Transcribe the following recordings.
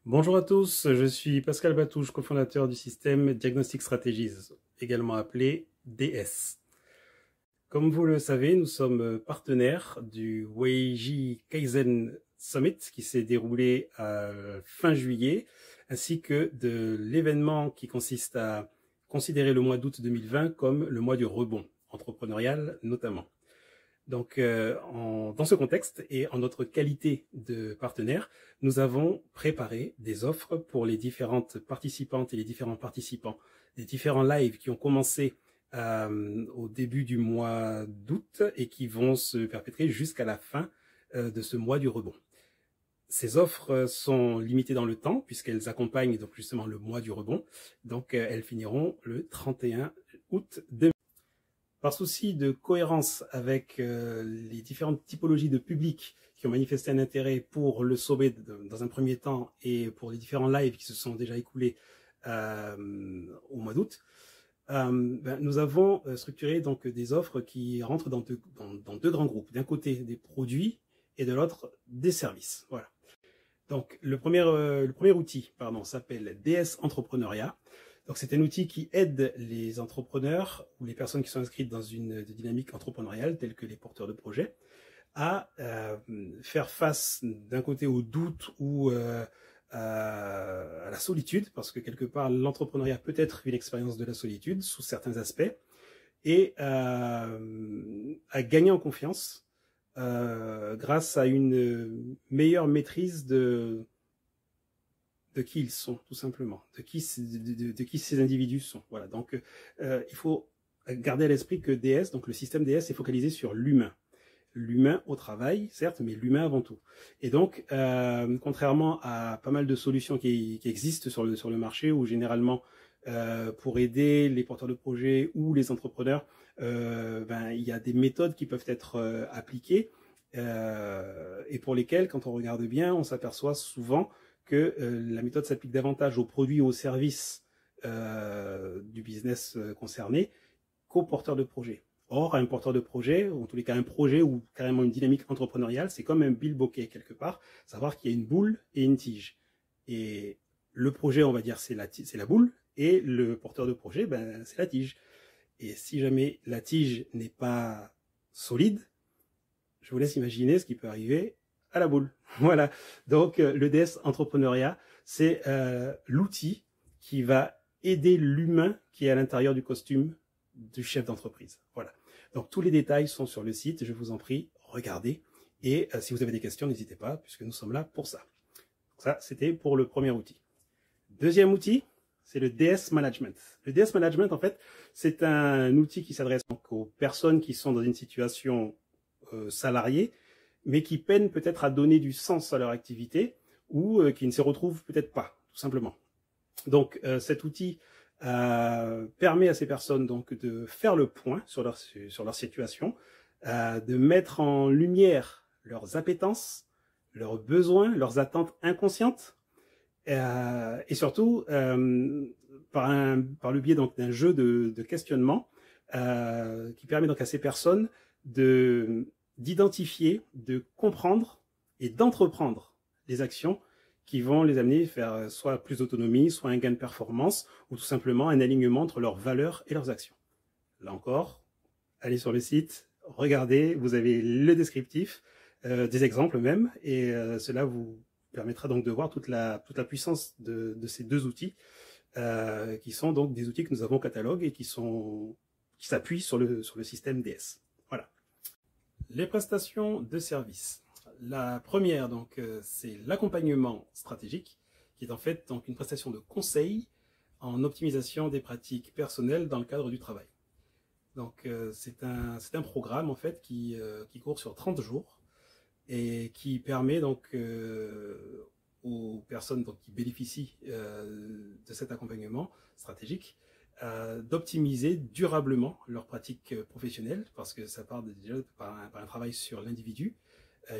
Bonjour à tous, je suis Pascal Batouche, cofondateur du système Diagnostic Strategies, également appelé DS. Comme vous le savez, nous sommes partenaires du Weiji Kaizen Summit qui s'est déroulé à fin juillet, ainsi que de l'événement qui consiste à considérer le mois d'août 2020 comme le mois du rebond, entrepreneurial notamment. Donc, dans ce contexte et en notre qualité de partenaire, nous avons préparé des offres pour les différentes participantes et les différents participants des différents lives qui ont commencé au début du mois d'août et qui vont se perpétrer jusqu'à la fin de ce mois du rebond. Ces offres sont limitées dans le temps puisqu'elles accompagnent donc justement le mois du rebond. Donc, elles finiront le 31 août 2020. Par souci de cohérence avec les différentes typologies de public qui ont manifesté un intérêt pour le sommet dans un premier temps et pour les différents lives qui se sont déjà écoulés au mois d'août, nous avons structuré donc des offres qui rentrent dans deux grands groupes. D'un côté des produits et de l'autre des services. Voilà. Donc le premier outil s'appelle DS Entrepreneuriat. Donc c'est un outil qui aide les entrepreneurs ou les personnes qui sont inscrites dans une dynamique entrepreneuriale, telles que les porteurs de projets, à faire face d'un côté au doute ou à la solitude, parce que quelque part l'entrepreneuriat peut être une expérience de la solitude sous certains aspects, et à gagner en confiance grâce à une meilleure maîtrise de qui ils sont, tout simplement, de qui ces individus sont. Voilà. Donc, il faut garder à l'esprit que DS, donc le système DS, est focalisé sur l'humain. L'humain au travail, certes, mais l'humain avant tout. Et donc, contrairement à pas mal de solutions qui existent sur le marché, où généralement, pour aider les porteurs de projets ou les entrepreneurs, il y a des méthodes qui peuvent être appliquées et pour lesquelles, quand on regarde bien, on s'aperçoit souvent que la méthode s'applique davantage aux produits ou aux services du business concerné qu'aux porteurs de projet. Or, un porteur de projet, ou en tous les cas un projet ou carrément une dynamique entrepreneuriale, c'est comme un bilboquet quelque part, savoir qu'il y a une boule et une tige. Et le projet, on va dire, c'est la boule, et le porteur de projet, c'est la tige. Et si jamais la tige n'est pas solide, je vous laisse imaginer ce qui peut arriver à la boule. Voilà. Donc, le DS Entrepreneuriat, c'est l'outil qui va aider l'humain qui est à l'intérieur du costume du chef d'entreprise. Voilà. Donc, tous les détails sont sur le site. Je vous en prie, regardez. Et si vous avez des questions, n'hésitez pas, puisque nous sommes là pour ça. Donc, ça, c'était pour le premier outil. Deuxième outil, c'est le DS Management. Le DS Management, en fait, c'est un outil qui s'adresse aux personnes qui sont dans une situation salariée, mais qui peinent peut-être à donner du sens à leur activité ou qui ne se retrouvent peut-être pas, tout simplement. Donc cet outil permet à ces personnes donc de faire le point sur leur situation, de mettre en lumière leurs appétences, leurs besoins, leurs attentes inconscientes, et surtout par le biais donc d'un jeu de questionnement qui permet donc à ces personnes d'identifier, de comprendre et d'entreprendre les actions qui vont les amener vers soit plus d'autonomie, soit un gain de performance, ou tout simplement un alignement entre leurs valeurs et leurs actions. Là encore, allez sur le site, regardez, vous avez le descriptif, des exemples même, et cela vous permettra donc de voir toute la puissance de ces deux outils, qui sont donc des outils que nous avons au catalogue et qui s'appuient sur le système DS. Voilà. Les prestations de services. La première, donc, c'est l'accompagnement stratégique, qui est en fait donc une prestation de conseil en optimisation des pratiques personnelles dans le cadre du travail. Donc, c'est un programme en fait qui court sur 30 jours et qui permet donc aux personnes donc, qui bénéficient de cet accompagnement stratégique d'optimiser durablement leurs pratiques professionnelles, parce que ça part déjà par un travail sur l'individu,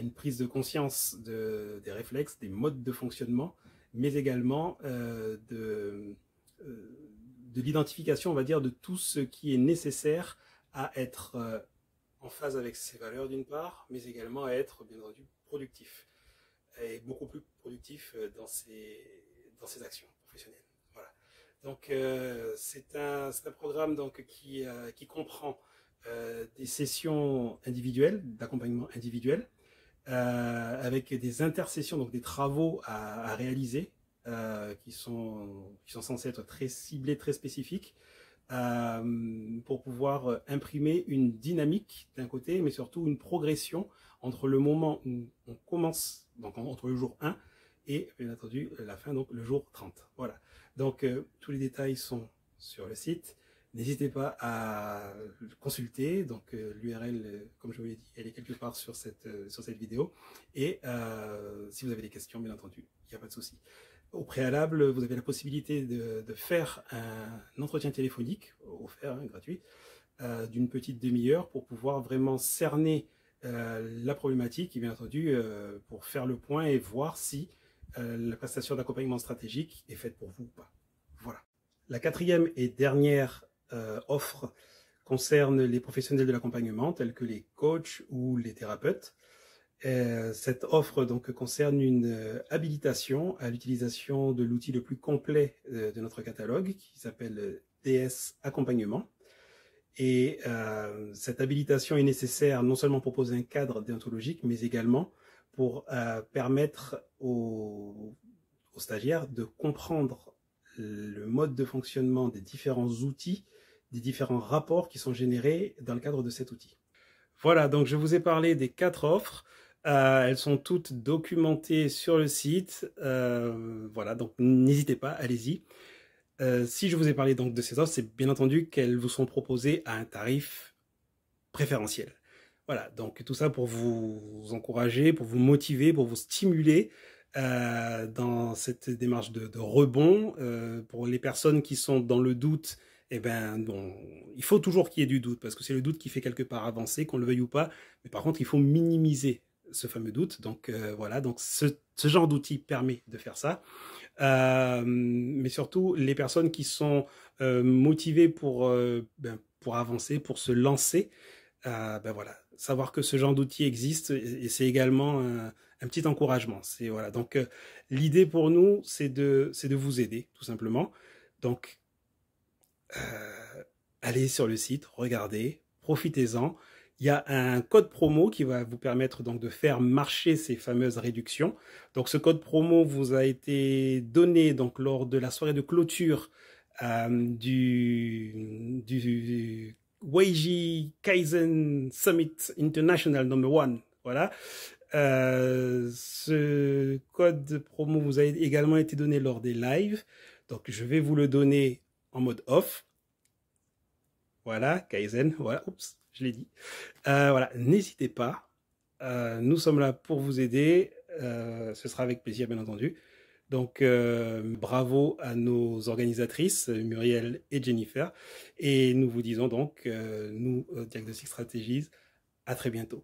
une prise de conscience des réflexes, des modes de fonctionnement, mais également de l'identification, on va dire, de tout ce qui est nécessaire à être en phase avec ses valeurs d'une part, mais également à être, bien entendu, productif. et beaucoup plus productif dans ses actions professionnelles. Voilà. Donc c'est un programme donc qui comprend des sessions individuelles, d'accompagnement individuel, avec des intersessions, donc des travaux à réaliser, qui sont censés être très ciblés, très spécifiques, pour pouvoir imprimer une dynamique d'un côté, mais surtout une progression entre le moment où on commence, donc entre le jour 1 et bien entendu la fin, donc le jour 30. Voilà. Donc tous les détails sont sur le site. N'hésitez pas à consulter, donc l'URL, comme je vous l'ai dit, elle est quelque part sur cette vidéo. Et si vous avez des questions, bien entendu, il n'y a pas de souci. Au préalable, vous avez la possibilité de faire un entretien téléphonique, offert, hein, gratuit, d'une petite demi-heure pour pouvoir vraiment cerner la problématique et bien entendu pour faire le point et voir si la prestation d'accompagnement stratégique est faite pour vous ou pas. Voilà. La quatrième et dernière offre concerne les professionnels de l'accompagnement tels que les coachs ou les thérapeutes. Cette offre donc concerne une habilitation à l'utilisation de l'outil le plus complet de notre catalogue qui s'appelle DS Accompagnement. Et cette habilitation est nécessaire non seulement pour poser un cadre déontologique, mais également pour permettre aux stagiaires de comprendre le mode de fonctionnement des différents outils, des différents rapports qui sont générés dans le cadre de cet outil. Voilà, donc je vous ai parlé des 4 offres. Elles sont toutes documentées sur le site. Voilà, donc n'hésitez pas, allez-y. Si je vous ai parlé donc de ces offres, c'est bien entendu qu'elles vous sont proposées à un tarif préférentiel. Voilà, donc tout ça pour vous encourager, pour vous motiver, pour vous stimuler dans cette démarche de rebond. Pour les personnes qui sont dans le doute, eh ben, bon, il faut toujours qu'il y ait du doute, parce que c'est le doute qui fait quelque part avancer, qu'on le veuille ou pas. Mais par contre, il faut minimiser ce fameux doute. Donc voilà, donc ce genre d'outil permet de faire ça. Mais surtout, les personnes qui sont motivées pour avancer, pour se lancer, ben voilà, savoir que ce genre d'outil existe, et c'est également un petit encouragement. C'est voilà. Donc l'idée pour nous, c'est de vous aider tout simplement. Donc allez sur le site, regardez, profitez-en. Il y a un code promo qui va vous permettre donc de faire marcher ces fameuses réductions. Donc ce code promo vous a été donné donc lors de la soirée de clôture du Weiji Kaizen Summit International #1. Voilà. Ce code promo vous a également été donné lors des lives. Donc je vais vous le donner en mode off. Voilà, Kaizen, voilà, oups, je l'ai dit. Voilà, n'hésitez pas, nous sommes là pour vous aider, ce sera avec plaisir bien entendu. Donc bravo à nos organisatrices, Muriel et Jennifer, et nous vous disons donc, nous, Diagnostic Strategies, à très bientôt.